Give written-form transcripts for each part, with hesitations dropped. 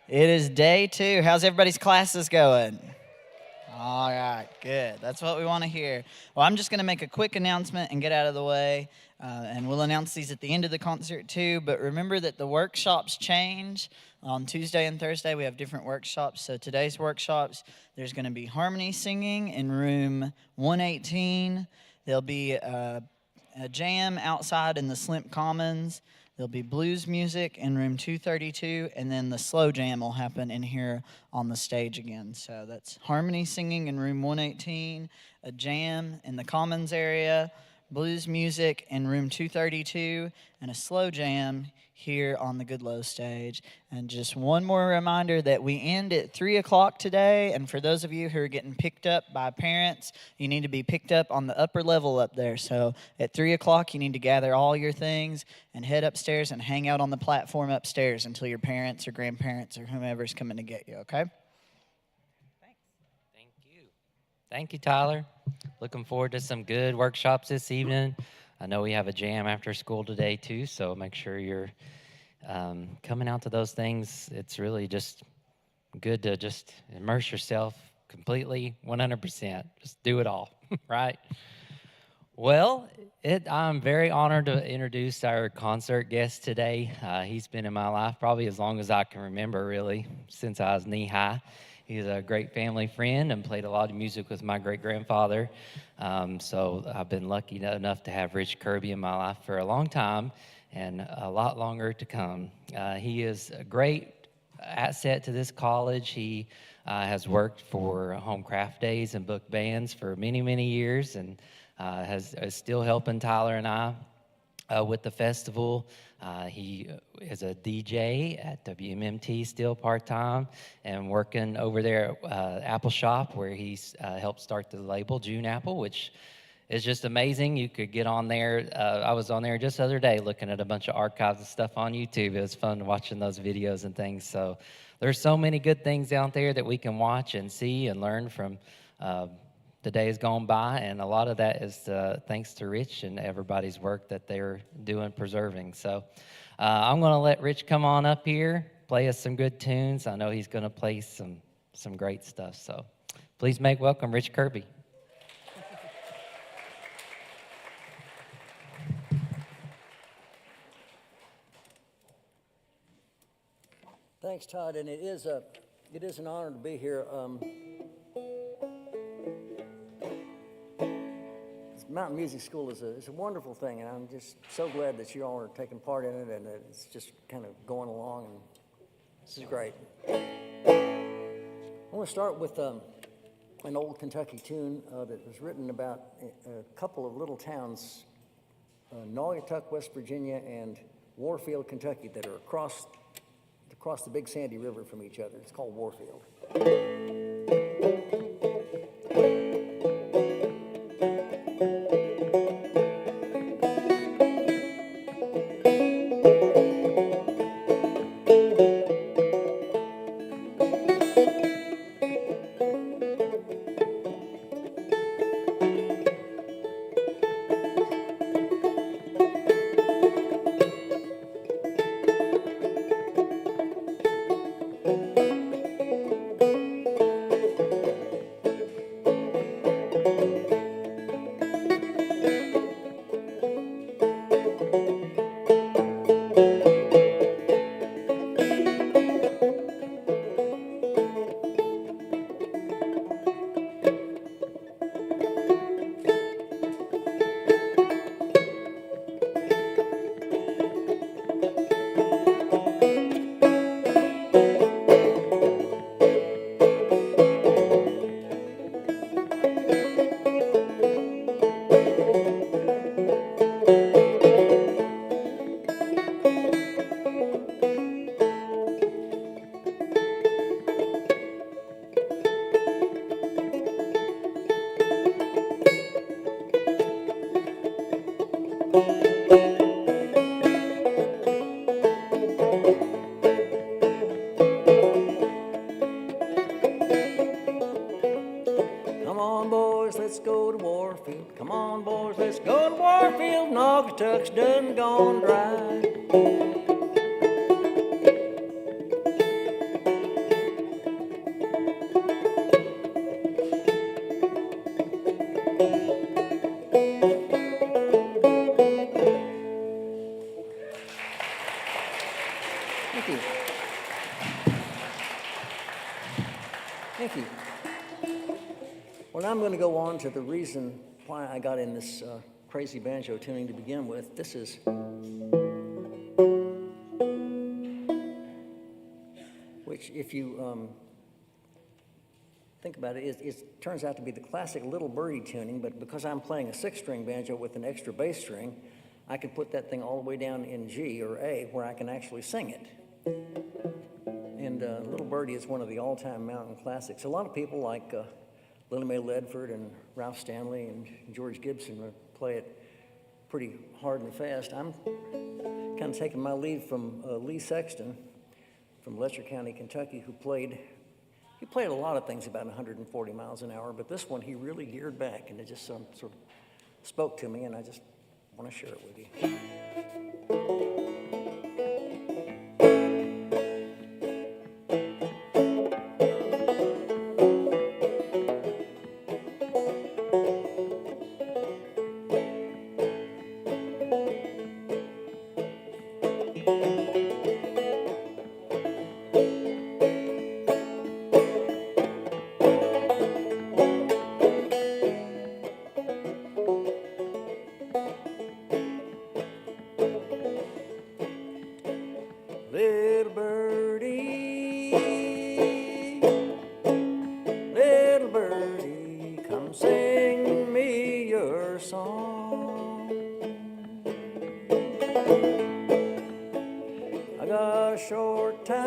It is day 2. How's everybody's classes going? All right, good. That's what we want to hear. Well, I'm just going to make a quick announcement and get out of the way, and we'll announce these at the end of the concert too. But remember that the workshops change. On Tuesday and Thursday, we have different workshops. So today's workshops, there's going to be harmony singing in room 118. There'll be a jam outside in the Slimp Commons. There'll be blues music in room 232, and then the slow jam will happen in here on the stage again. So that's harmony singing in room 118, a jam in the Commons area, blues music in room 232, and a slow jam here on the Goodlow stage. And just one more reminder that we end at 3 o'clock today. And for those of you who are getting picked up by parents, you need to be picked up on the upper level up there. So at 3 o'clock, you need to gather all your things and head upstairs and hang out on the platform upstairs until your parents or grandparents or whomever's coming to get you, okay? Thanks. Thank you, Tyler. Looking forward to some good workshops this evening. I know we have a jam after school today, too, so make sure you're coming out to those things. It's really just good to just immerse yourself completely, 100%. Just do it all, right? Well, I'm very honored to introduce our concert guest today. He's been in my life probably as long as I can remember, really, since I was knee-high. He's a great family friend and played a lot of music with my great-grandfather. So I've been lucky enough to have Rich Kirby in my life for a long time and a lot longer to come. He is a great asset to this college. He has worked for Home Craft Days and book bands for many, many years and is still helping Tyler and I with the festival. He is a DJ at WMMT still part-time and working over there at Apple Shop where he's helped start the label June Apple, which is just amazing. You could get on there. I was on there just the other day looking at a bunch of archives and stuff on YouTube. It was fun watching those videos and things. So there's so many good things out there that we can watch and see and learn from the days gone by, and a lot of that is thanks to Rich and everybody's work that they're doing preserving. So I'm going to let Rich come on up here, play us some good tunes. I know he's going to play some great stuff. So please make welcome Rich Kirby. Thanks, Todd, and it is an honor to be here. Mountain Music School is a wonderful thing, and I'm just so glad that you all are taking part in it, and that it's just kind of going along, and this is great. I want to start with an old Kentucky tune that was written about a couple of little towns, Naugatuck, West Virginia, and Warfield, Kentucky, that are across the Big Sandy River from each other. It's called Warfield. Naugatuck's done gone dry. Thank you. Well, now I'm going to go on to the reason why I got in this crazy banjo tuning to begin with. This is which, if you think about it, it turns out to be the classic Little Birdie tuning, but because I'm playing a 6-string banjo with an extra bass string, I can put that thing all the way down in G or A where I can actually sing it. And Little Birdie is one of the all-time mountain classics. A lot of people like Lily Mae Ledford and Ralph Stanley and George Gibson play it pretty hard and fast. I'm kind of taking my lead from Lee Sexton from Letcher County, Kentucky, who played a lot of things about 140 miles an hour, but this one he really geared back, and it just sort of spoke to me, and I just want to share it with you. Little birdie, little birdie, come sing me your song. I got a short time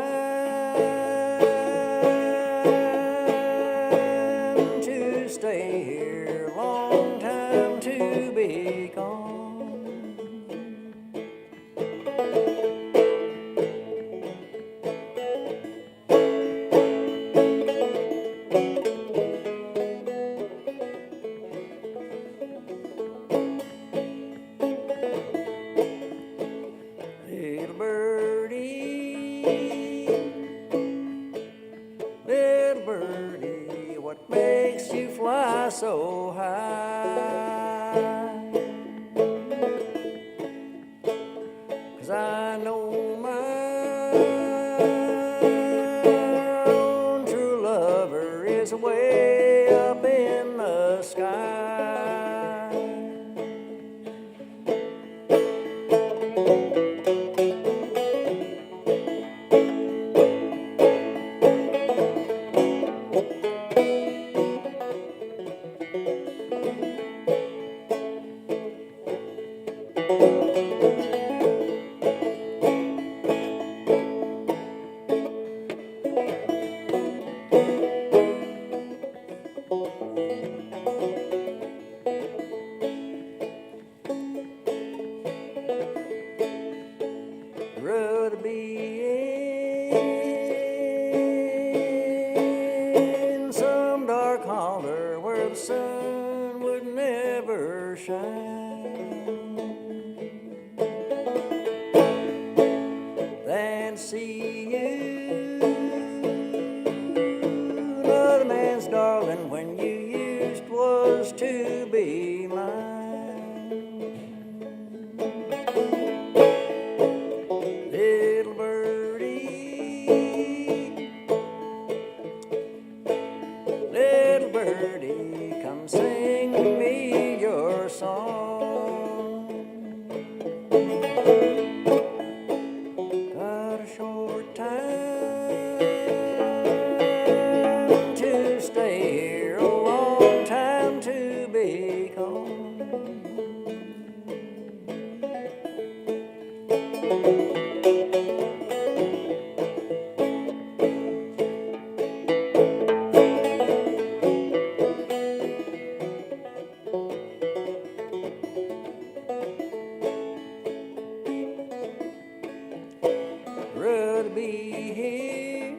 to stay here, long time to be gone. Little birdie, what makes you fly so high? 'Cause I know my own true lover is way up in the sky. Rather be in some dark holler where the sun would never shine than see you, another man's darling, when you used was to be mine. Little birdie, come sing me your song. Got a short time to stay here, a long time to be gone. Rather be here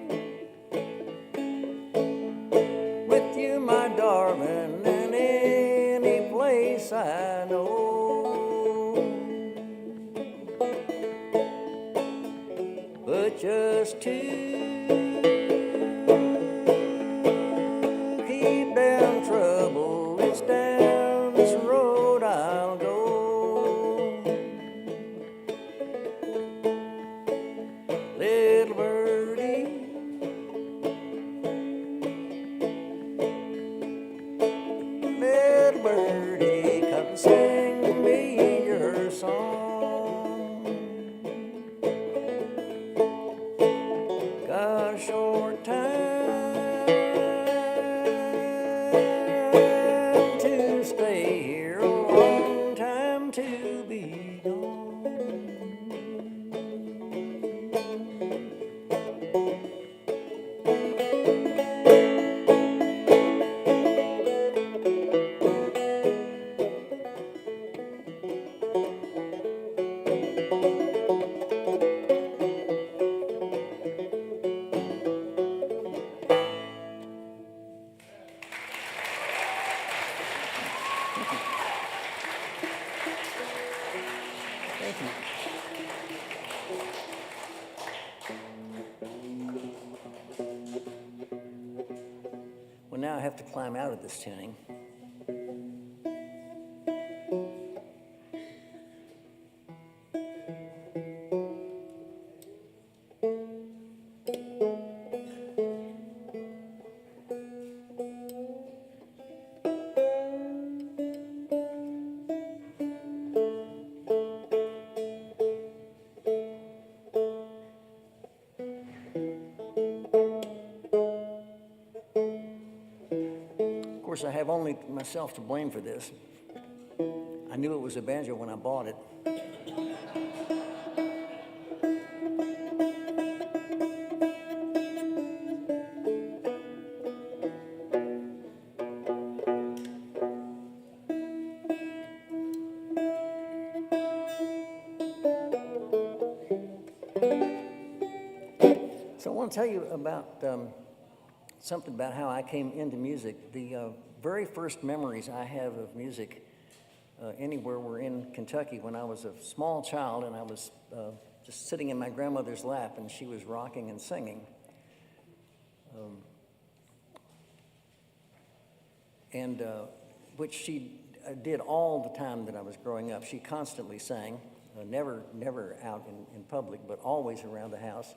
with you, my darling, than any place I know. But just to keep down trouble, it's down this road I'll go. Little birdie, now I have to climb out of this tuning. Of course, I have only myself to blame for this. I knew it was a banjo when I bought it. So I want to tell you about something about how I came into music. The very first memories I have of music anywhere were in Kentucky when I was a small child, and I was just sitting in my grandmother's lap, and she was rocking and singing. Which she did all the time that I was growing up. She constantly sang, never out in public, but always around the house.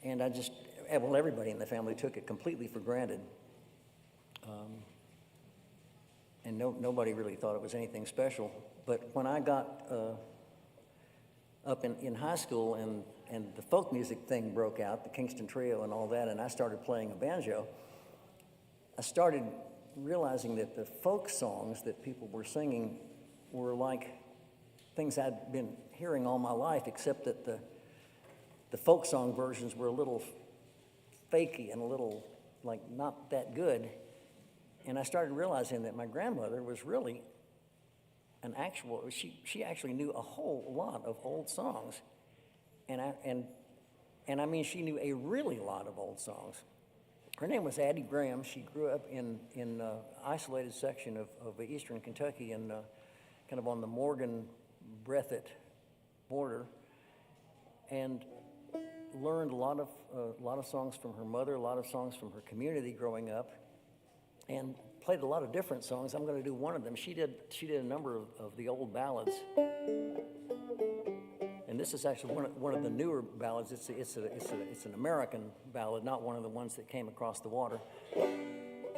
And well, everybody in the family took it completely for granted. And nobody really thought it was anything special. But when I got up in high school and the folk music thing broke out, the Kingston Trio and all that, and I started playing a banjo, I started realizing that the folk songs that people were singing were like things I'd been hearing all my life, except that the folk song versions were a little fakey and a little like not that good. And I started realizing that my grandmother was really she actually knew a whole lot of old songs. And I mean, she knew a really lot of old songs. Her name was Addie Graham. She grew up in an isolated section of eastern Kentucky and kind of on the Morgan-Breathitt border, and learned a lot of songs from her mother, a lot of songs from her community growing up, and played a lot of different songs. I'm going to do one of them. She did a number of the old ballads, and this is actually one of the newer ballads. It's an American ballad, not one of the ones that came across the water.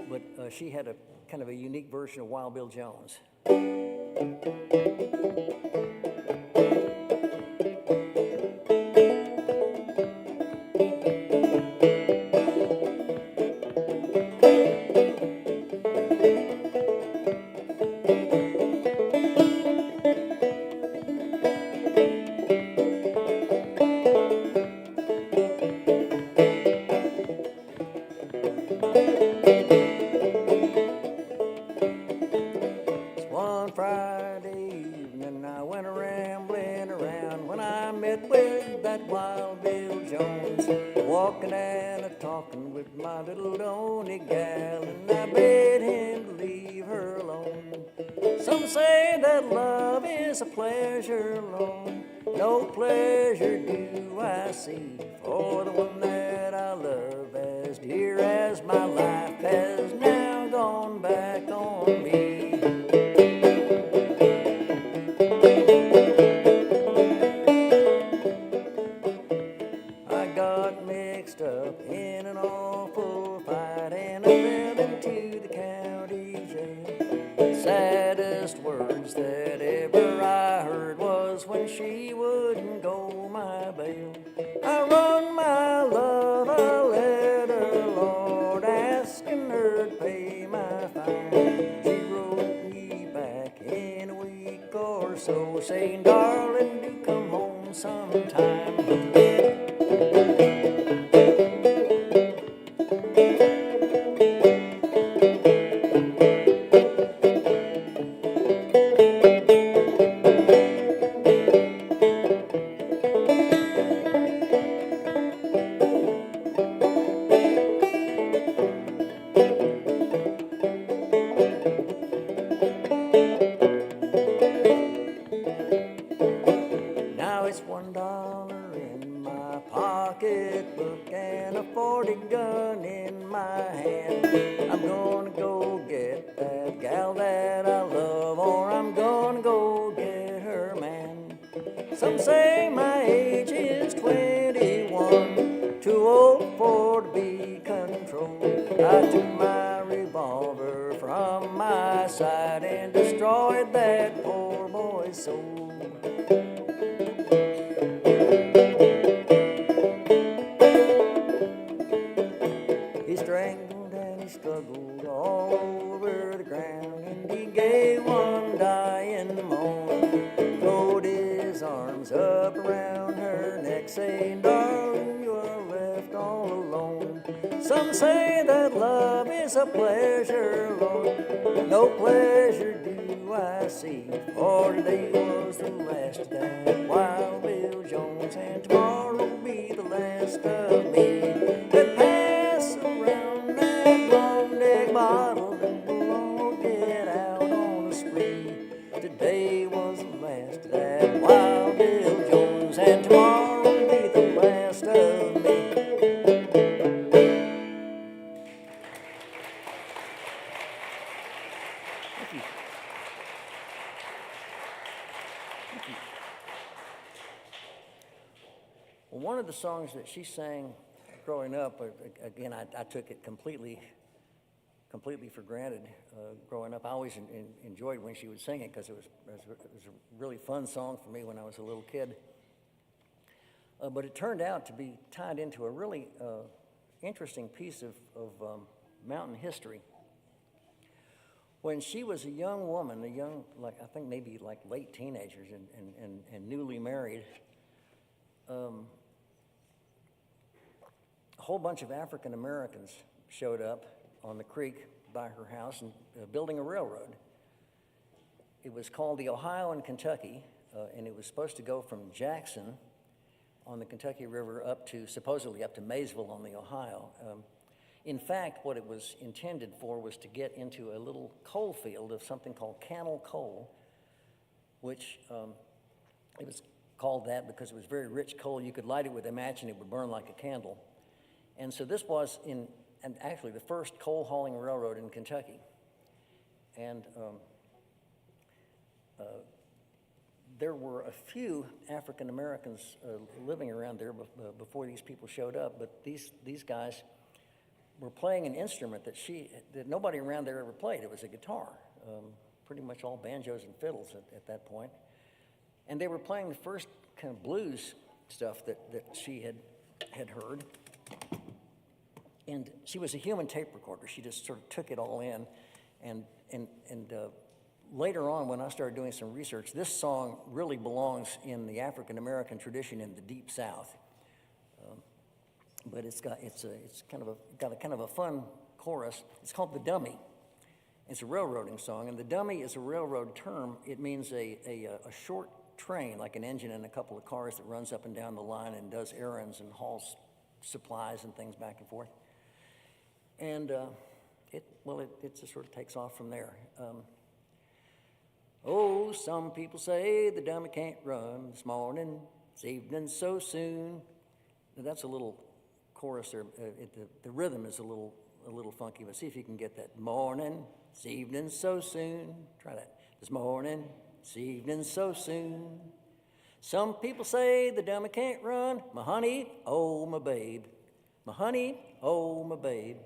But she had a kind of a unique version of Wild Bill Jones. One Friday evening I went rambling around when I met with that Wild Bill Jones, walking and a-talking with my little Donny gal, and I bid him to leave her alone. Some say that love is a pleasure alone. No pleasure do I see for the one that I love as dear as my life has now gone back on me. I got mixed up in an awful fight and I fell into the county jail. Saddest words that ever I heard was when she wouldn't go my bail. I run my love a letter, Lord, asking her to pay my fine. She wrote me back in a week or so, saying, darling, do come home sometime. Now it's $1 in my pocketbook and a 40 gun in my hand. I'm I took my revolver from my side and destroyed that poor boy's soul. He strangled and he struggled all over the ground, and he gave one dying moan. Throwed his arms up around her neck, saying, darling, you are left all alone. Some say that love is a pleasure, Lord. No pleasure do I see, for today was the last of that Wild Bill Jones, and tomorrow will be the last of me. That pass around that long neck bottle, and we'll all get out on a spree. Today was the last of that Wild Bill Jones, and tomorrow will be the last of me. Well, one of the songs that she sang growing up, again, I took it completely for granted growing up. I always enjoyed when she would sing it because it was a really fun song for me when I was a little kid. But it turned out to be tied into a really interesting piece of mountain history. When she was a young woman, I think maybe like late teenagers and newly married, a whole bunch of African Americans showed up on the creek by her house and building a railroad. It was called the Ohio and Kentucky, and it was supposed to go from Jackson on the Kentucky River supposedly up to Maysville on the Ohio. In fact, what it was intended for was to get into a little coal field of something called cannel coal, which it was called that because it was very rich coal. You could light it with a match and it would burn like a candle. And so this was actually the first coal hauling railroad in Kentucky. And there were a few African Americans living around there before these people showed up, but these guys were playing an instrument that nobody around there ever played. It was a guitar, pretty much all banjos and fiddles at that point. And they were playing the first kind of blues stuff that she had heard. And she was a human tape recorder. She just sort of took it all in. And later on, when I started doing some research, this song really belongs in the African American tradition in the Deep South. But it's got a kind of a fun chorus. It's called The Dummy. It's a railroading song, and the dummy is a railroad term. It means a short train, like an engine and a couple of cars that runs up and down the line and does errands and hauls supplies and things back and forth. And it just sort of takes off from there. Oh, some people say the dummy can't run this morning, this evening so soon. Now, that's a little chorus there. The rhythm is a little funky, but see if you can get that. Morning, this evening so soon. Try that. This morning, this evening so soon. Some people say the dummy can't run. My honey, oh my babe. My honey, oh my babe.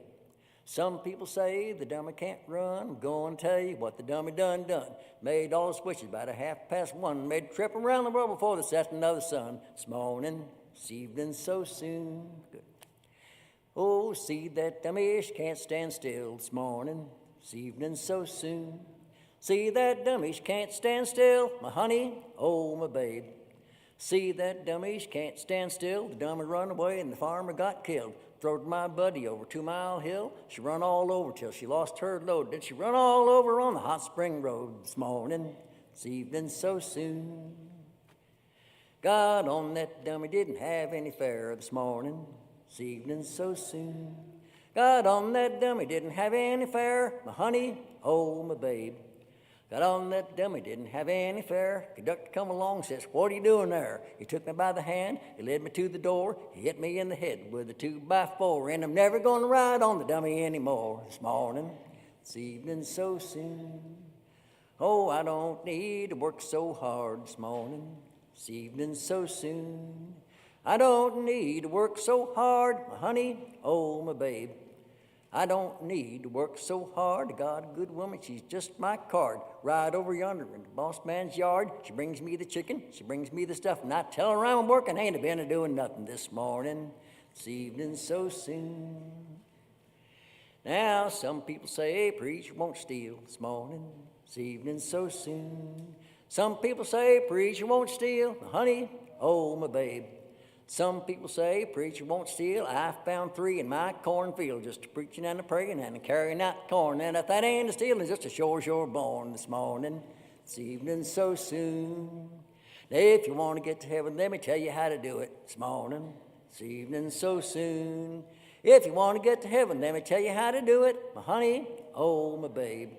Some people say the dummy can't run. I'm going to tell you what the dummy done. Made all the switches about 1:30. Made a trip around the world before the setting of the sun. This morning, this evening so soon. Good. Oh, see that dummy, she can't stand still. This morning, this evening so soon. See that dummy, she can't stand still. My honey, oh my babe. See that dummy, she can't stand still. The dummy run away and the farmer got killed. Throwed my buddy over 2 Mile Hill. She run all over till she lost her load. Then she run all over on the Hot Spring Road. This morning, this evening so soon. Got on that dummy, didn't have any fare this morning, this evening so soon. Got on that dummy, didn't have any fare. My honey, oh my babe. Got on that dummy, didn't have any fare. Conductor come along, says, what are you doing there? He took me by the hand, he led me to the door. He hit me in the head with a 2x4, and I'm never gonna ride on the dummy anymore. This morning, this evening so soon. Oh, I don't need to work so hard this morning, this evening so soon. I don't need to work so hard, my honey, oh my babe. I don't need to work so hard. I got a good woman, she's just my card. Right over yonder in the boss man's yard. She brings me the chicken, she brings me the stuff, and I tell her I'm working. Ain't been a doing nothing this morning, this evening so soon. Now, some people say preacher won't steal this morning, this evening so soon. Some people say preacher won't steal, honey, oh my babe. Some people say preacher won't steal. I found 3 in my cornfield, just a preaching and a praying and a carrying out corn. And if that ain't a stealing, just a sure born this morning, this evening so soon. Now, if you want to get to heaven, let me tell you how to do it this morning, this evening so soon. If you want to get to heaven, let me tell you how to do it, my honey, oh my babe.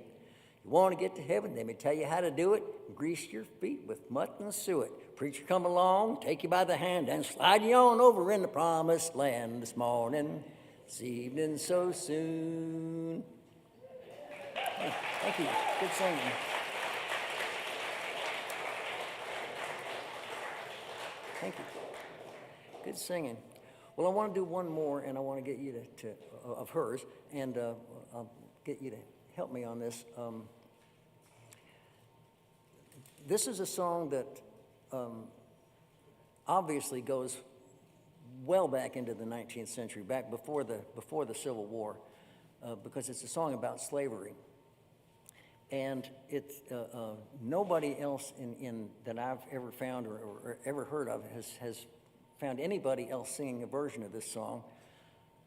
You want to get to heaven, let me tell you how to do it. Grease your feet with mutton suet. Preacher come along, take you by the hand, and slide you on over in the promised land this morning, this evening so soon. Hey, thank you. Good singing. Thank you. Good singing. Well, I want to do one more, and I want to get you to of hers, and I'll get you to help me on this. This is a song that obviously goes well back into the 19th century, back before the Civil War, because it's a song about slavery. And it's nobody else in that I've ever found or ever heard of has found anybody else singing a version of this song,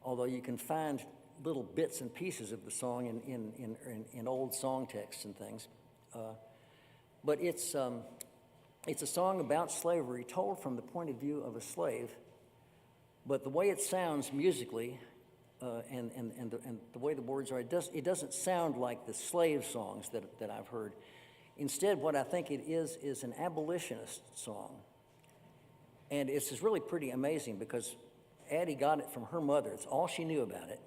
although you can find little bits and pieces of the song in old song texts and things. But it's a song about slavery told from the point of view of a slave, but the way it sounds musically and the way the words are, it doesn't sound like the slave songs that I've heard. Instead, what I think it is an abolitionist song. And it's just really pretty amazing because Addie got it from her mother. It's all she knew about it.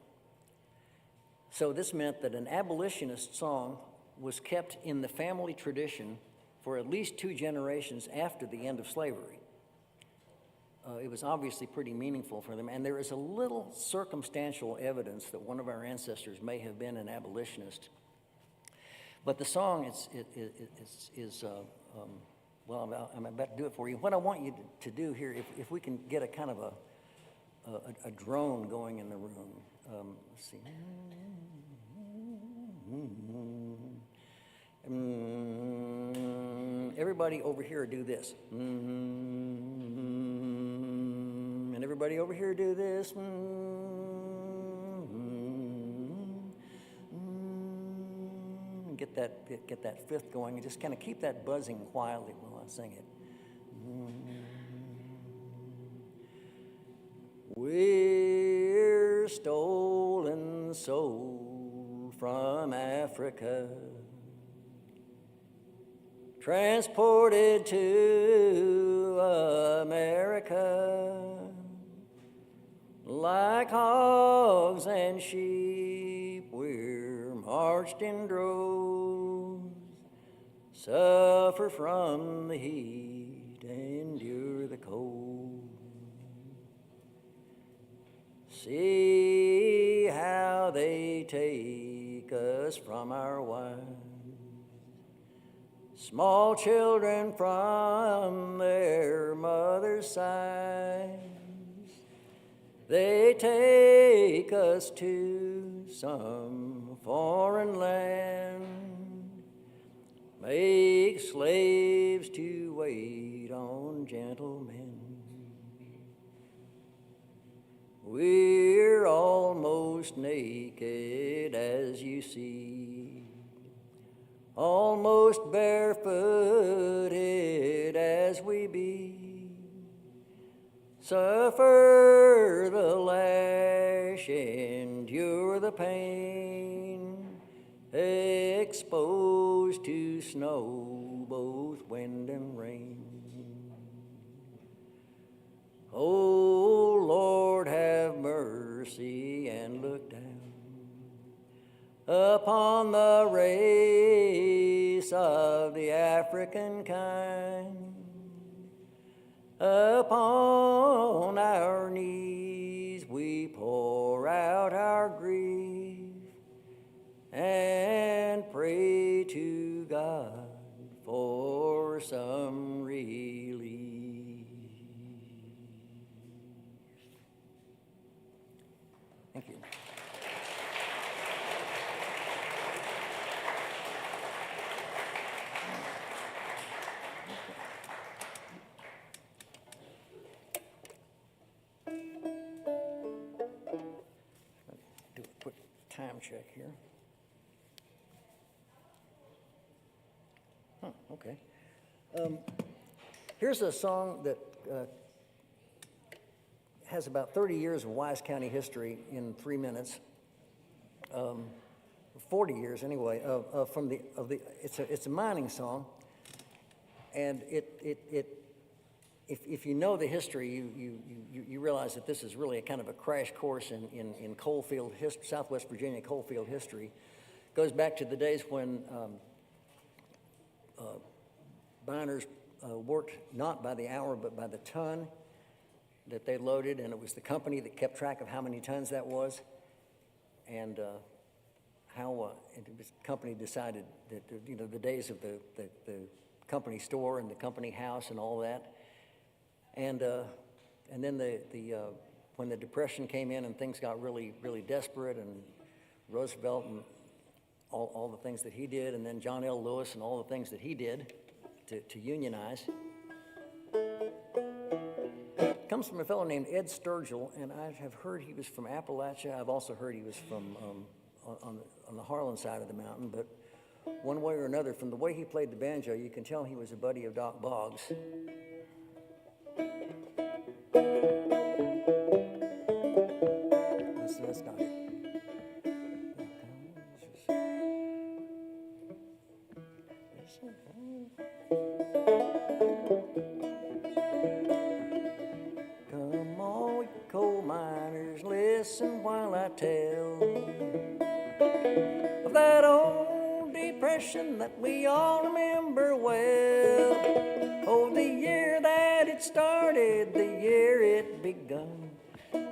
So this meant that an abolitionist song was kept in the family tradition for at least 2 generations after the end of slavery. It was obviously pretty meaningful for them, and there is a little circumstantial evidence that one of our ancestors may have been an abolitionist. But the song well, I'm about to do it for you. What I want you to do here, if we can get a kind of a drone going in the room. Let's see. Everybody over here do this. And everybody over here do this. Get that 5th going, and just kind of keep that buzzing quietly while I sing it. We're stolen soul from Africa, transported to America, like hogs and sheep, we're marched in droves, suffer from the heat, endure the cold. See how they take us from our wives, small children from their mother's sides. They take us to some foreign land, make slaves to wait on gentlemen. We're almost naked, as you see, almost barefooted as we be. Suffer the lash, endure the pain, exposed to snow, both wind and rain. Oh, Lord, have mercy and look down upon the race of the African kind. Upon our knees we pour out our grief. Thank you. Do a quick time check here. Okay. Here's a song that has about 30 years of Wise County history in 3 minutes. 40 years anyway. It's a mining song, and if you know the history, you realize that this is really a kind of a crash course in coalfield history, Southwest Virginia coalfield history. It goes back to the days when miners worked not by the hour but by the ton that they loaded, and it was the company that kept track of how many tons that was, and how the company decided that the days of the company store and the company house and all that, and then when the Depression came in and things got really desperate, and Roosevelt and all the things that he did, and then John L. Lewis and all the things that he did to unionize. It comes from a fellow named Ed Sturgill, and I have heard he was from Appalachia. I've also heard he was from on the Harlan side of the mountain, but one way or another, from the way he played the banjo, you can tell he was a buddy of Doc Boggs. That's not it. Come on, coal miners, listen while I tell of that old depression that we all remember well. Oh, the year that it started, the year it begun,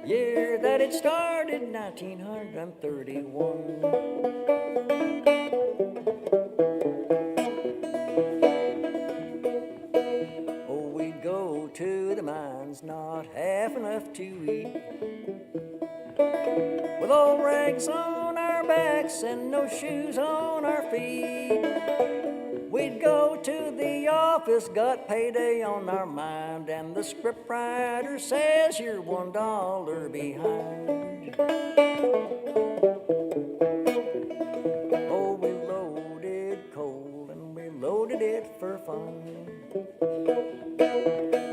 year that it started, 1931. Oh, we'd go to the mines, not half enough to eat, with old rags on our backs and no shoes on our feet. We'd go to the office, got payday on our mind, and the scriptwriter says you're $1 behind. Oh, we loaded coal and we loaded it for fun.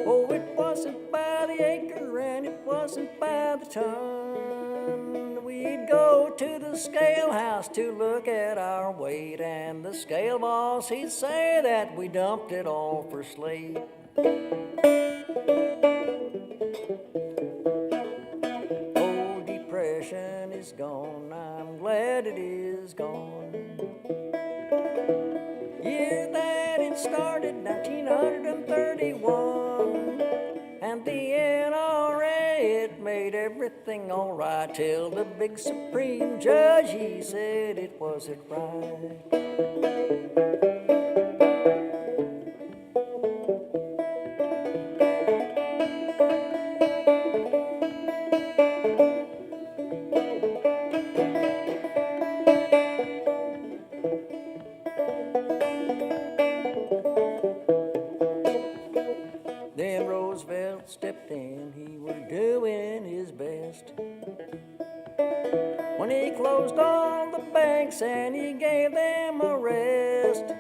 Oh, it wasn't by the acre and it wasn't by the ton. We'd go to the scale house to look at our weight, and the scale boss, he'd say that we dumped it all for slate. Oh, depression is gone, I'm glad it is gone. Year that it started, 1931, and the NRA, it made everything all right till the big Supreme Judge, he said it wasn't right. Then Roosevelt stepped in, he were doing his best. When he closed all the banks and he gave them a rest,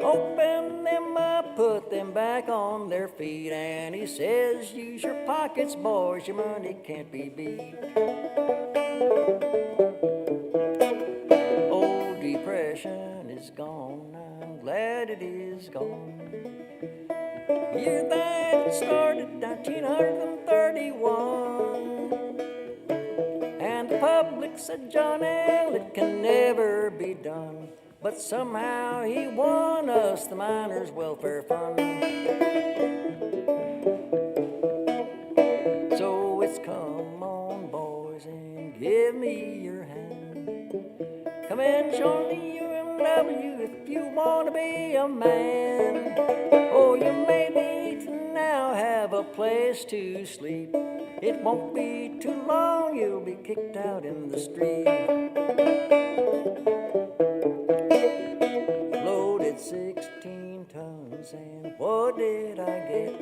opened them up, put them back on their feet, and he says, use your pockets, boys, your money can't be beat. Old depression is gone, I'm glad it is gone. Year that it started, 1931, and the public said, John L., it can never be done, but somehow he won us the Miners' Welfare Fund. So it's come on, boys, and give me your hand. Come and join the UMW if you want to be a man. Oh, you may need to now have a place to sleep. It won't be too long, you'll be kicked out in the street. Loaded 16 tons, and what did I get?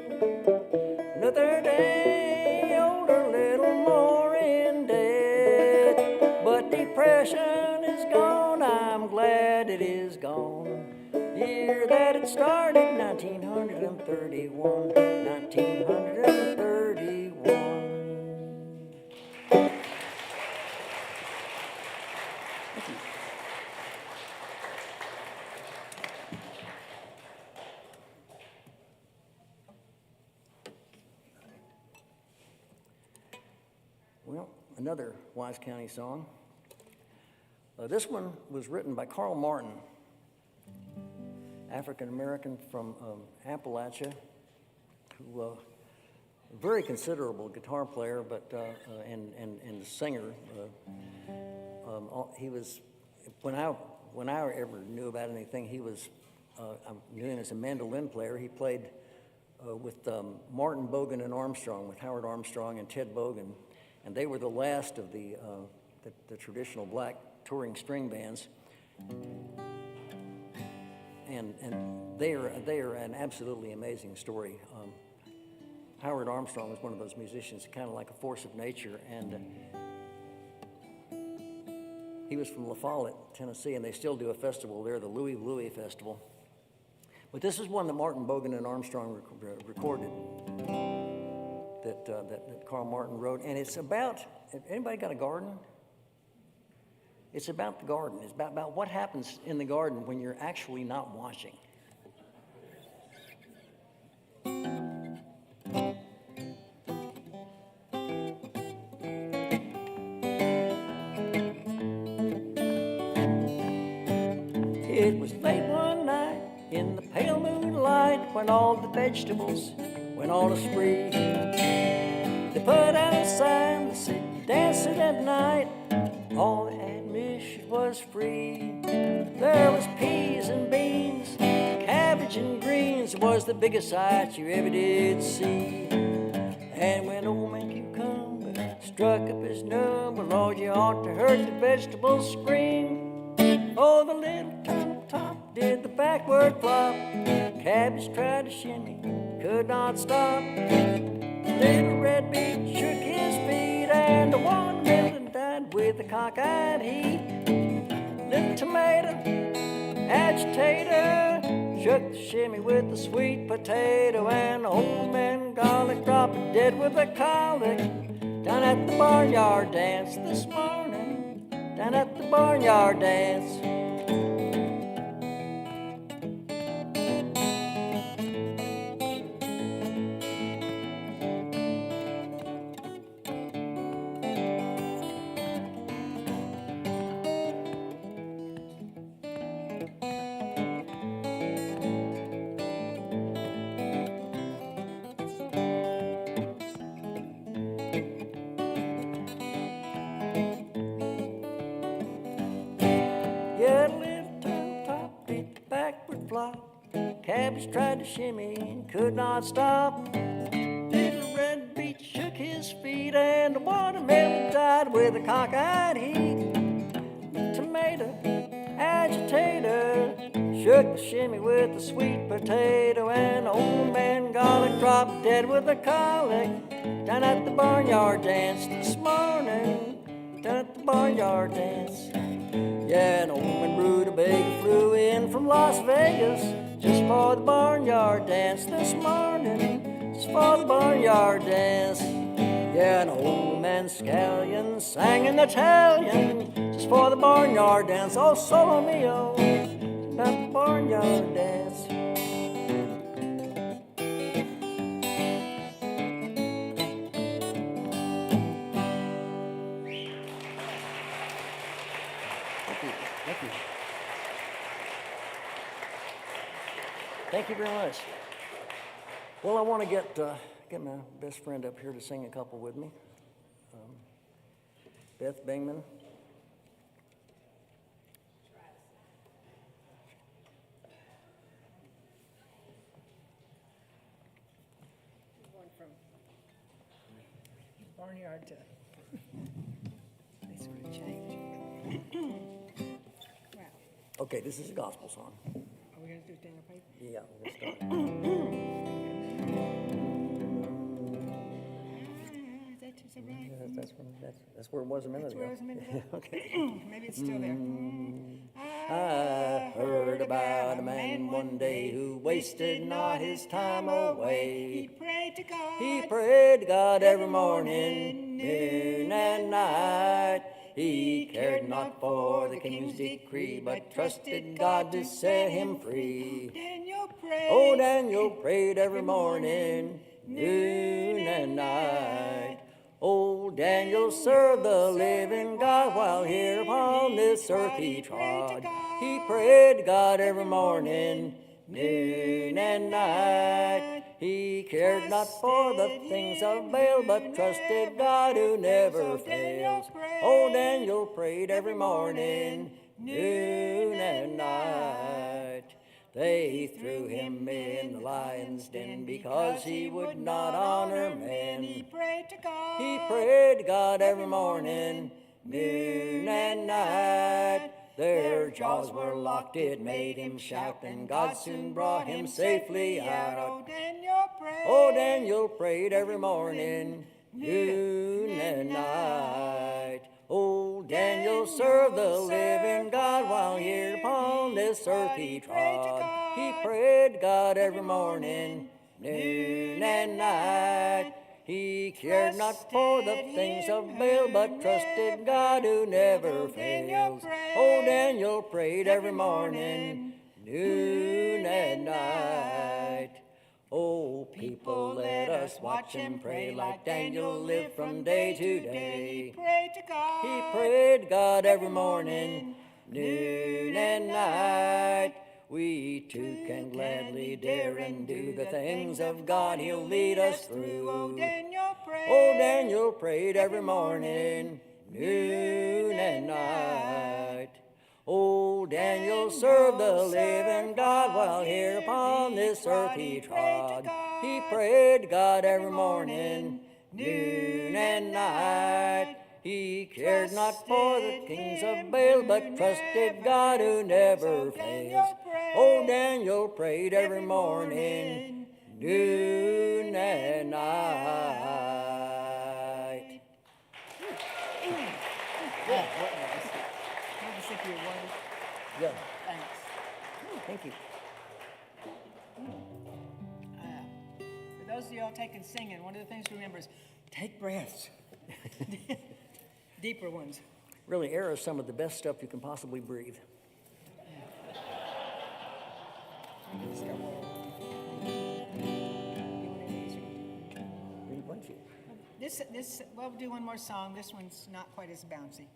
Another day older, a little more in debt. But depression is gone, I'm glad it is gone. Year that it started, 1931, 1931. Well, another Wise County song. This one was written by Carl Martin, African-American from Appalachia, who a very considerable guitar player, but and singer. He was, when I ever knew about anything, he was, I knew him as a mandolin player. He played with Martin Bogan and Armstrong, with Howard Armstrong and Ted Bogan, and they were the last of the traditional black touring string bands. And they are an absolutely amazing story. Howard Armstrong was one of those musicians, kind of like a force of nature, and he was from La Follette, Tennessee, and they still do a festival there, the Louie Louie Festival. But this is one that Martin Bogan and Armstrong recorded, that Carl Martin wrote, and it's about, anybody got a garden? It's about the garden. It's about what happens in the garden when you're actually not watching. It was late one night in the pale moonlight when all the vegetables went on a spree. They put out a sign that said dancing at night. All the admission was free. There was peas and beans, cabbage and greens. It was the biggest sight you ever did see. And when old man Cucumber struck up his number, Lord, you ought to heard the vegetables scream. Oh, the little turnip top did the backward flop. Cabbage tried to shimmy, could not stop. Little red beet shook his feet, and the watermelon died with a cockeyed heat. Little tomato, agitator, shook the shimmy with the sweet potato, and the old man garlic dropped dead with a colic. Down at the barnyard dance this morning, down at the barnyard dance. Cabbage tried to shimmy and could not stop. Little red beet shook his feet, and the watermelon died with a cockeyed heat. Tomato, agitator, shook the shimmy with the sweet potato, and the old man garlic dropped dead with a colic. Down at the barnyard dance this morning, down at the barnyard dance. Yeah, an old man rutabaga flew in from Las Vegas just for the barnyard dance this morning, just for the barnyard dance. Yeah, an old man scallion sang an Italian just for the barnyard dance. Oh, solo mio, at the barnyard dance. Thank you. Thank you very much. Well, I want to get my best friend up here to sing a couple with me. Beth Bingman. Going from barnyard to Okay, this is a gospel song. Are we going to do Daniel Page? Yeah, let's start. Is that right? That's where it was a minute ago. Where was a minute ago? Okay. Maybe it's still there. I heard about a man one day who wasted not his time away. He prayed to God. He prayed to God every morning, noon, and night. He cared not for the king's decree, but trusted God to set him free. Daniel prayed. Oh, Daniel prayed every morning, noon, and night. Oh, Daniel served the living God while here upon this earth he trod. He prayed to God every morning, noon, and night. He cared not for the things of Baal, but trusted God who never fails. Oh, Daniel prayed every morning, noon, and night. They threw him in the lion's den because he would not honor men. He prayed to God. He prayed to God every morning, noon, and night. Their jaws were locked, it made him shout, and God soon brought him safely out. Oh, Daniel prayed. Oh, Daniel prayed every morning, noon, and night. Oh, Daniel served the living God while here upon this earth he trod. He prayed to God every morning, noon, and night. He cared not for the things of Baal, but trusted God who never fails. Oh, Daniel prayed every morning, noon, and night. Oh, people, let us watch and pray like Daniel lived from day to day. He prayed to God. He prayed to God every morning, noon, and night. We too can gladly dare and do the things of God He'll lead us through. Oh, Daniel prayed. Oh, Daniel prayed every morning, noon, and night. Oh, Daniel served the living God while here upon this earth he trod. He prayed to God every morning, noon, and night. He cared not for the kings of Baal, but trusted God who never fails. Oh, Daniel prayed every morning, noon, and night. Have a sip of your water. Yeah, Thanks. thank you. For those of y'all taking singing, one of the things to remember is take breaths. Deeper ones. Really, air is some of the best stuff you can possibly breathe. Read one sheet. We'll do one more song. This one's not quite as bouncy.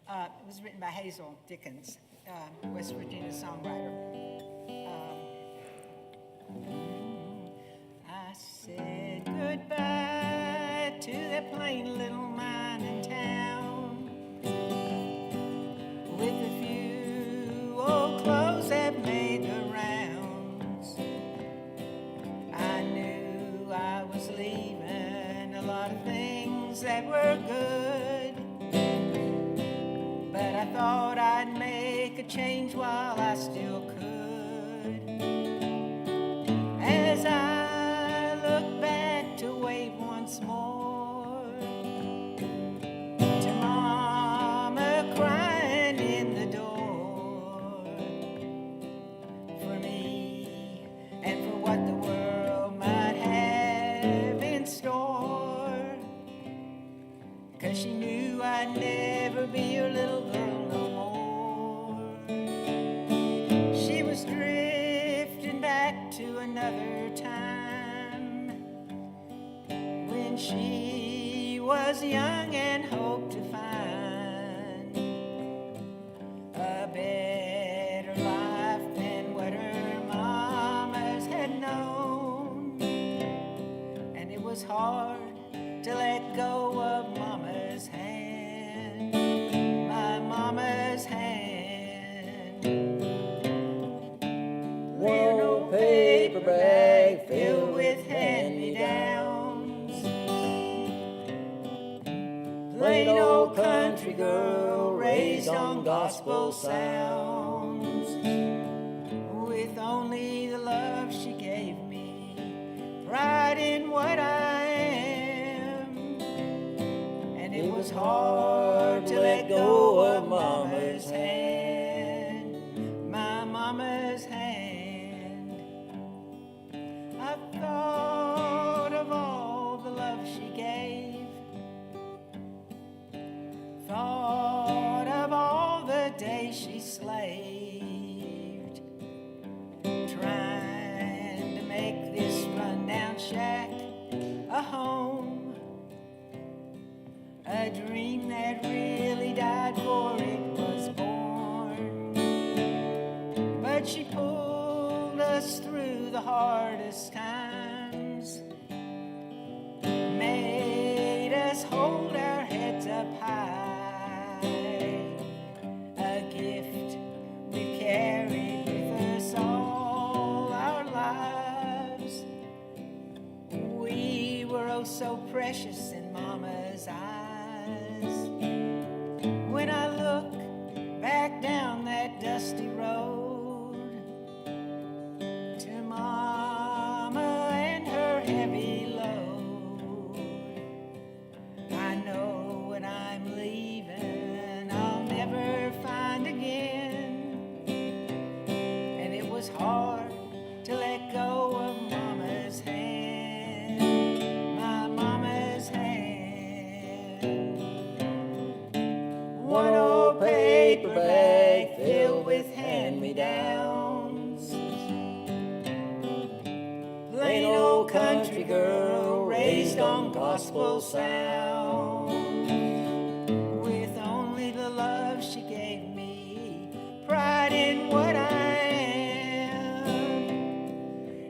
It was written by Hazel Dickens, West Virginia songwriter. I said goodbye to that plain little mining town with a few old clothes that made the rounds. I knew I was leaving a lot of things that were good, but I thought I'd make a change while I still could. As I look back to wave once more to Mama crying in the door for me and for what the world might have in store, 'cause she knew I'd never be her little girl no more. She was drifting back to another time when she was young and hoped to find a better life than what her mamas had known. And it was hard to let go of Mama's hand, my Mama's hand. One old paper bag filled with hand-me-downs, plain old country girl raised on gospel sounds. with only the love she gave me, pride in what I am. And it was hard to let go of Mama's hand, my Mama's hand. I thought of all the love she gave, thought of all the days she slaved, trying to make this rundown shack a home, a dream that really died before it was born. But she pulled us through the hardest times, made us hold our heads up high, a gift we've carried with us all our lives. We were oh so precious in Mama's eyes. When I look back down that dusty road to Mama and her heavy load, I know what I'm leaving I'll never find again. And it was hard to let go of Mama's hand, my Mama's hand. One old paper bag filled with hand-me-downs, plain old country girl raised on gospel sound, with only the love she gave me, pride in what I am.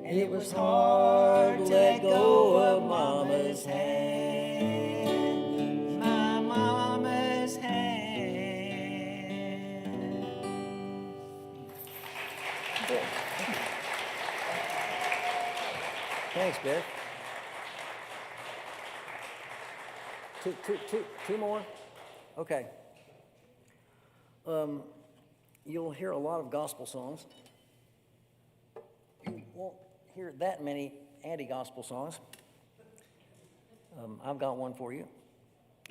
And it was hard to let go of Mama's hand, my Mama's hand. Thanks, Beth. Two more? Okay. You'll hear a lot of gospel songs. You won't hear that many anti-gospel songs. I've got one for you.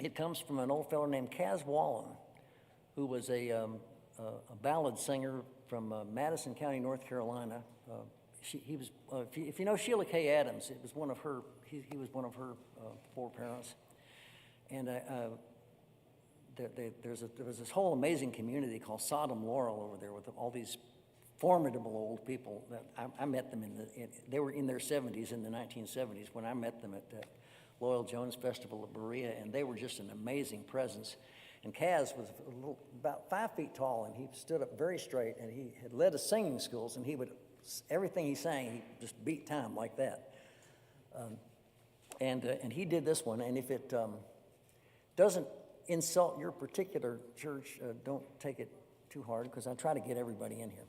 It comes from an old fellow named Kaz Wallen, who was a ballad singer from Madison County, North Carolina. He was, if you know Sheila K. Adams, it was one of her. He was one of her four parents, and there was this whole amazing community called Sodom Laurel over there with all these formidable old people. That I met them they were in their 70s in the 1970s when I met them at the Loyal Jones Festival of Berea, and they were just an amazing presence. And Kaz was about 5 feet tall, and he stood up very straight, and he had led us singing schools, and everything he sang, he just beat time like that. And he did this one, and if it doesn't insult your particular church, don't take it too hard, because I try to get everybody in here.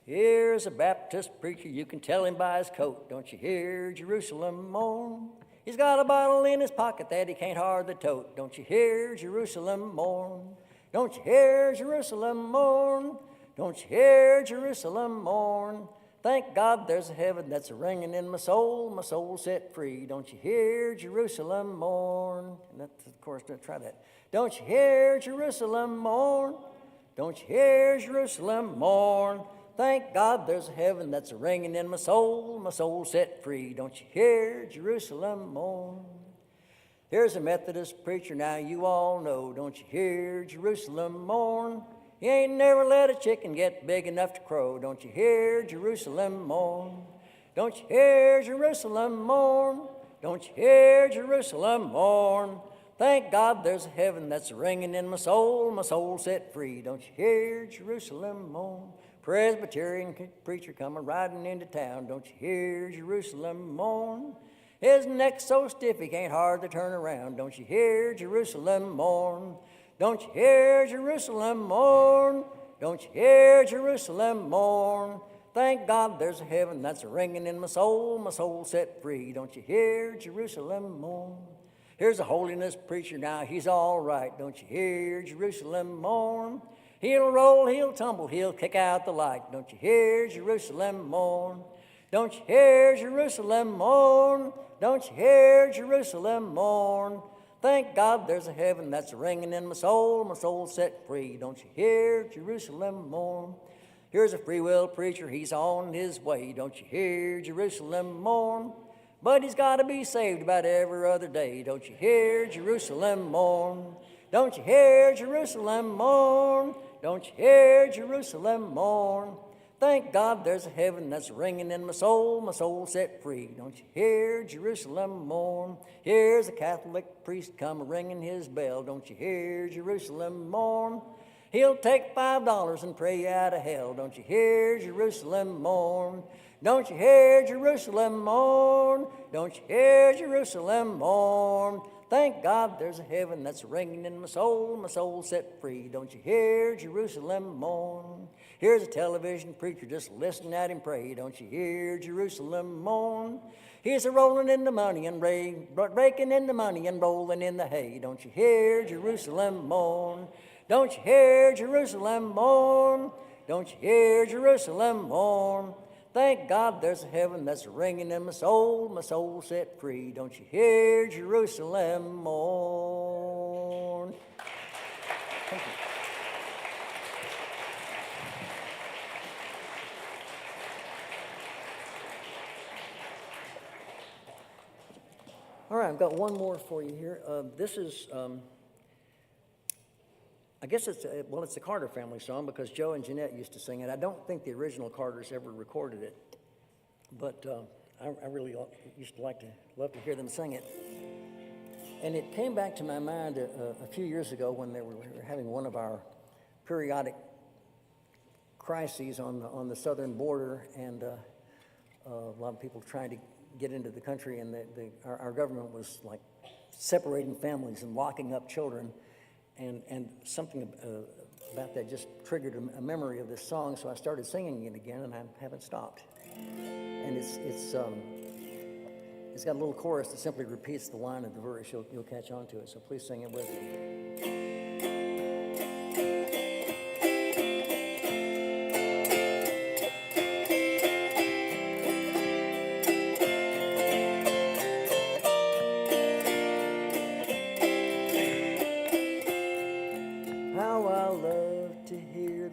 Here's a Baptist preacher, you can tell him by his coat. Don't you hear Jerusalem mourn? He's got a bottle in his pocket that he can't hardly tote. Don't you hear Jerusalem mourn? Don't you hear Jerusalem mourn? Don't you hear Jerusalem mourn? Thank God there's a heaven that's ringing in my soul set free. Don't you hear Jerusalem mourn? And that's, of course, don't try that. Don't you hear Jerusalem mourn? Don't you hear Jerusalem mourn? Thank God there's a heaven that's ringing in my soul set free. Don't you hear Jerusalem mourn? Here's a Methodist preacher, now you all know. Don't you hear Jerusalem mourn? He ain't never let a chicken get big enough to crow. Don't you hear Jerusalem mourn? Don't you hear Jerusalem mourn? Don't you hear Jerusalem mourn? Thank God there's a heaven that's ringing in my soul set free. Don't you hear Jerusalem mourn? Presbyterian preacher coming riding into town. Don't you hear Jerusalem mourn? His neck's so stiff he can't hardly turn around. Don't you hear Jerusalem mourn? Don't you hear Jerusalem mourn? Don't you hear Jerusalem mourn? Thank God there's a heaven that's ringing in my soul set free. Don't you hear Jerusalem mourn? Here's a holiness preacher now, he's all right. Don't you hear Jerusalem mourn? He'll roll, he'll tumble, he'll kick out the light. Don't you hear Jerusalem mourn? Don't you hear Jerusalem mourn? Don't you hear Jerusalem mourn? Thank God there's a heaven that's ringing in my soul set free. Don't you hear Jerusalem mourn? Here's a free will preacher, he's on his way. Don't you hear Jerusalem mourn? But he's got to be saved about every other day. Don't you hear Jerusalem mourn? Don't you hear Jerusalem mourn? Don't you hear Jerusalem mourn? Thank God there's a heaven that's ringing in my soul set free. Don't you hear Jerusalem mourn? Here's a Catholic priest come ringing his bell. Don't you hear Jerusalem mourn? He'll take $5 and pray you out of hell. Don't you hear Jerusalem mourn? Don't you hear Jerusalem mourn? Don't you hear Jerusalem mourn? Thank God there's a heaven that's ringing in my soul set free. Don't you hear Jerusalem mourn? Here's a television preacher just listening at him pray. Don't you hear Jerusalem mourn? He's a rolling in the money and raking in the money and rolling in the hay. Don't you hear Jerusalem mourn? Don't you hear Jerusalem mourn? Don't you hear Jerusalem mourn? Thank God there's a heaven that's ringing in my soul set free. Don't you hear Jerusalem mourn? Thank you. All right, I've got one more for you here. This is, I guess it's a Carter family song because Joe and Jeanette used to sing it. I don't think the original Carters ever recorded it, but I really used to love to hear them sing it. And it came back to my mind a few years ago when we were having one of our periodic crises on the southern border, and a lot of people trying to get into the country, and our government was like separating families and locking up children. And something about that just triggered a memory of this song, so I started singing it again, and I haven't stopped. And it's got a little chorus that simply repeats the line of the verse. You'll catch on to it, so please sing it with me.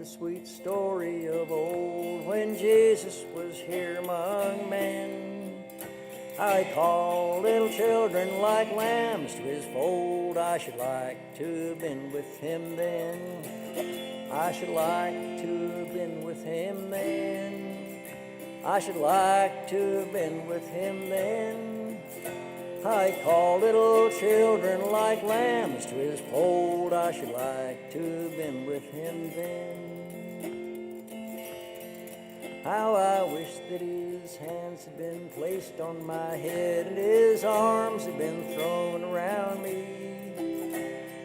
Sweet story of old when Jesus was here among men. I call little children like lambs to his fold. I should like to have been with him then. I should like to have been with him then. I should like to have been with him then. I call little children like lambs to his fold. I should like to have been with him then. How I wish that his hands had been placed on my head and his arms had been thrown around me,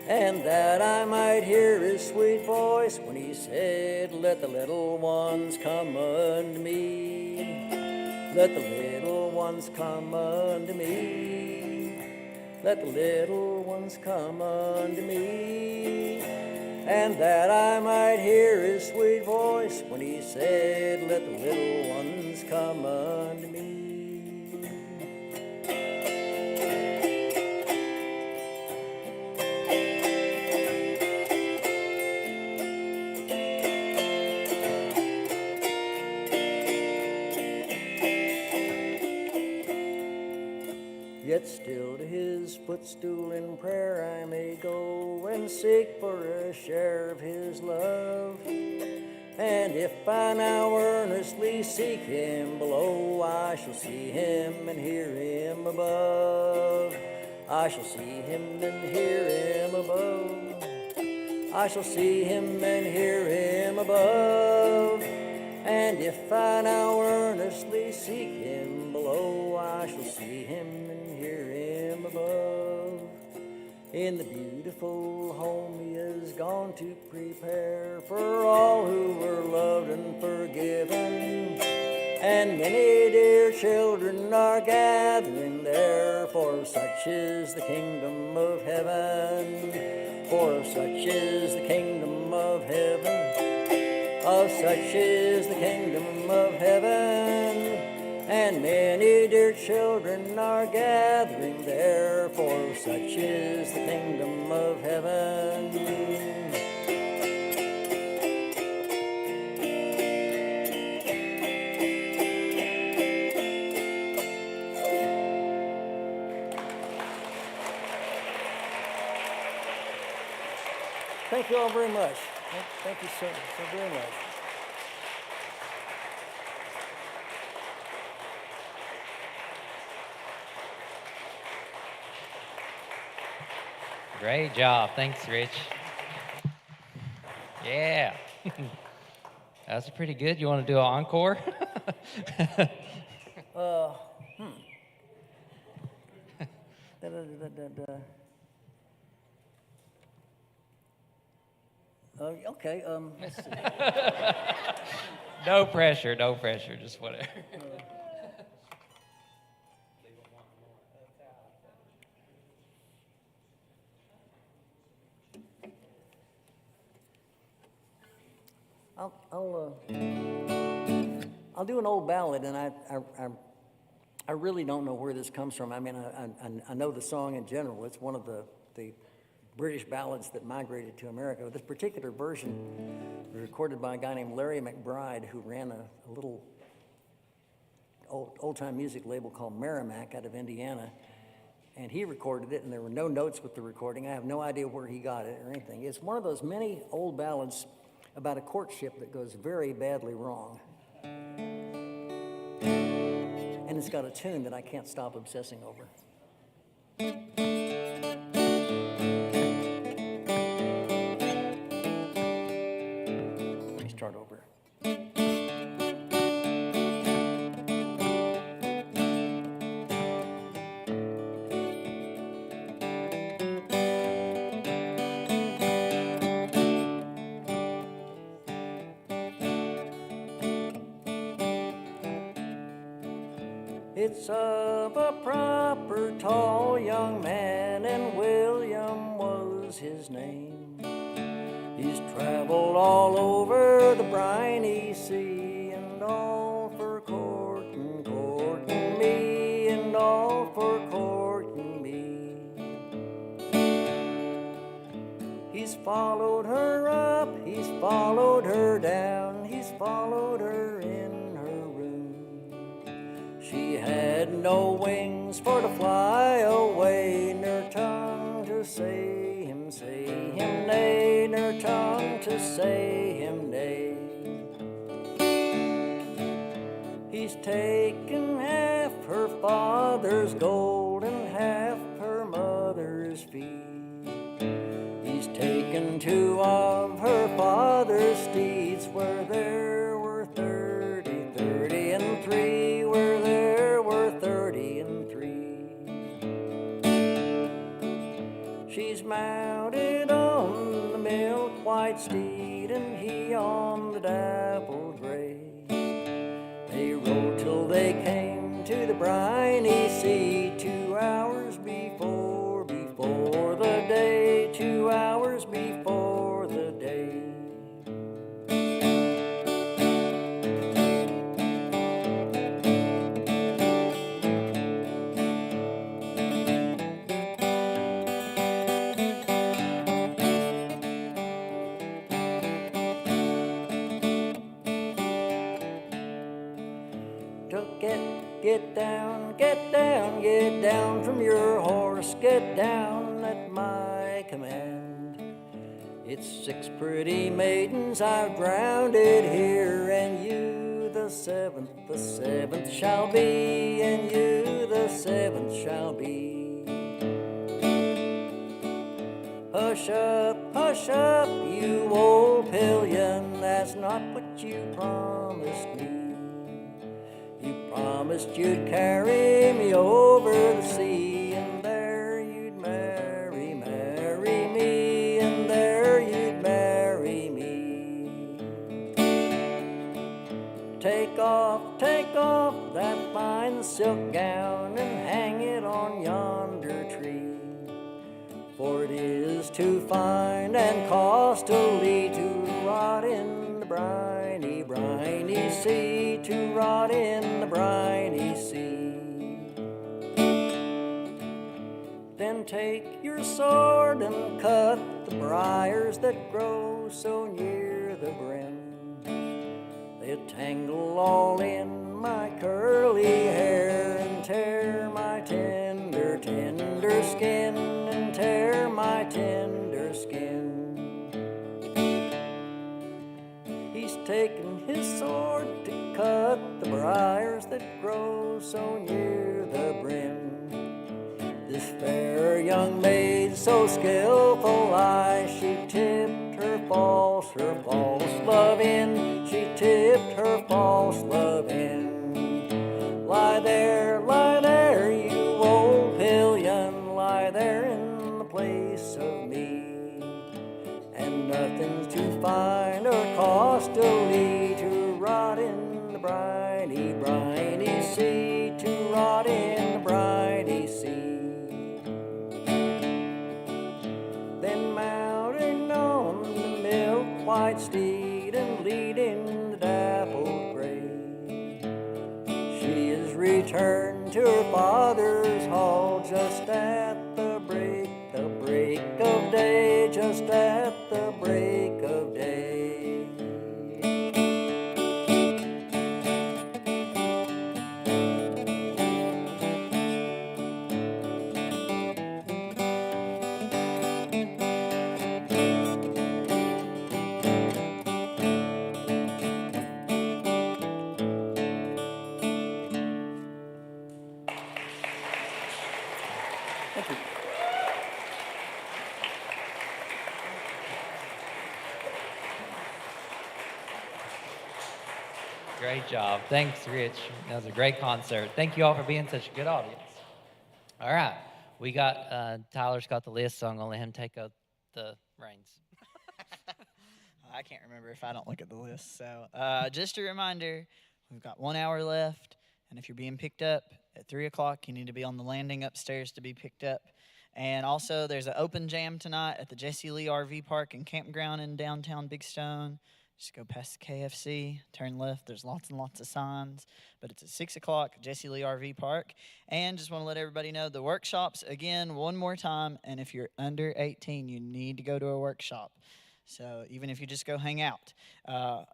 and that I might hear his sweet voice when he said, "Let the little ones come unto me. Let the little ones come unto me. Let the little ones come unto me." And that I might hear his sweet voice when he said, "Let the little ones come unto me." Yet still to his footstool in prayer I may go and seek for a share of his love. And if I now earnestly seek him below, I shall see him and hear him above. I shall see him and hear him above. I shall see him and hear him above. And if I now earnestly seek him below, I shall see him and hear him above. In the beautiful home he has gone to prepare for all who were loved and forgiven. And many dear children are gathering there, for such is the kingdom of heaven. For such is the kingdom of heaven. Oh, such is the kingdom of heaven, and many dear children are gathering there, for such is the kingdom of heaven. Thank you all very much. Thank you so very much. Great job. Thanks, Rich. Yeah. That's pretty good. You want to do an encore? Okay. No pressure, just whatever. I'll do an old ballad, and I really don't know where this comes from. I mean, I know the song in general. It's one of the British ballads that migrated to America. This particular version was recorded by a guy named Larry McBride, who ran a little old-time music label called Merrimack out of Indiana. And he recorded it, and there were no notes with the recording. I have no idea where he got it or anything. It's one of those many old ballads about a courtship that goes very badly wrong. And it's got a tune that I can't stop obsessing over. Let me start over. It's of a proper tall young man, and William was his name. He's traveled all over the briny sea, and all for courting me, and all for courting me. He's followed her up, he's followed her down, he's followed her in her room. She had no wings for to fly away, nor tongue to say him nay, nor tongue to say him nay. He's taken half her father's gold and half her mother's fee. He's taken 2 of her father's steeds, where there were 30, and 3 where there were 30 and 3. She's mounted on the milk white steed, and he on the dappled gray. They rode till they came to the briny sea, 2 hours before the day, 2 hours before the day. Get down from your horse, get down at my command. It's 6 pretty maidens I've drowned here, and you the seventh shall be, and you the 7th shall be. Hush up, you old pillion, that's not what you promised me. You promised you'd carry me over the sea, and there you'd marry me, and there you'd marry me. Take off that fine silk gown and hang it on yonder tree, for it is to find and costly to rot in the briny, briny sea, to rot in the briny sea. Then take your sword and cut the briars that grow so near the brim. They tangle all in my curly hair and tear my tender, tender skin, and tear my tender skin. He's taken his sword to cut the briars that grow so near the brim. This fair young maid, so skillful she tipped her false love in. She tipped her false love in. Lie there, you old pillion, lie there in the place of me. And nothing's too fine or costly to rot in the briny, briny sea, to rot in the briny sea. Then mounting on the milk-white steed and leading the dappled gray, she is returned to her father's hall just at the break of day, just at the break of day. Thank you. Great job. Thanks, Rich. That was a great concert. Thank you all for being such a good audience. All right. We got, Tyler's got the list, so I'm going to let him take up the reins. I can't remember if I don't look at the list. So just a reminder, we've got 1 hour left. And if you're being picked up at 3 o'clock, you need to be on the landing upstairs to be picked up. And also, there's an open jam tonight at the Jesse Lee RV Park and Campground in downtown Big Stone. Just go past the KFC, turn left. There's lots and lots of signs. But it's at 6 o'clock, Jesse Lee RV Park. And just want to let everybody know the workshops, again, one more time. And if you're under 18, you need to go to a workshop. So even if you just go hang out.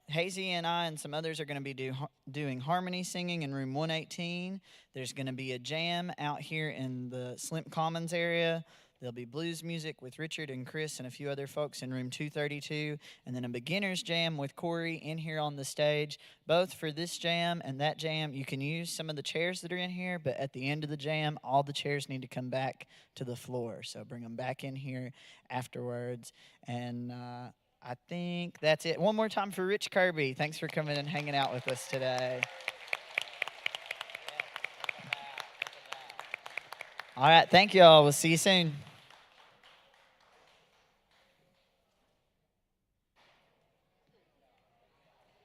Hazy and I and some others are going to be doing harmony singing in room 118. There's going to be a jam out here in the Slimp Commons area. There'll be blues music with Richard and Chris and a few other folks in room 232. And then a beginner's jam with Corey in here on the stage. Both for this jam and that jam, you can use some of the chairs that are in here, but at the end of the jam, all the chairs need to come back to the floor. So bring them back in here afterwards. And I think that's it. One more time for Rich Kirby. Thanks for coming and hanging out with us today. All right, thank you all. We'll see you soon.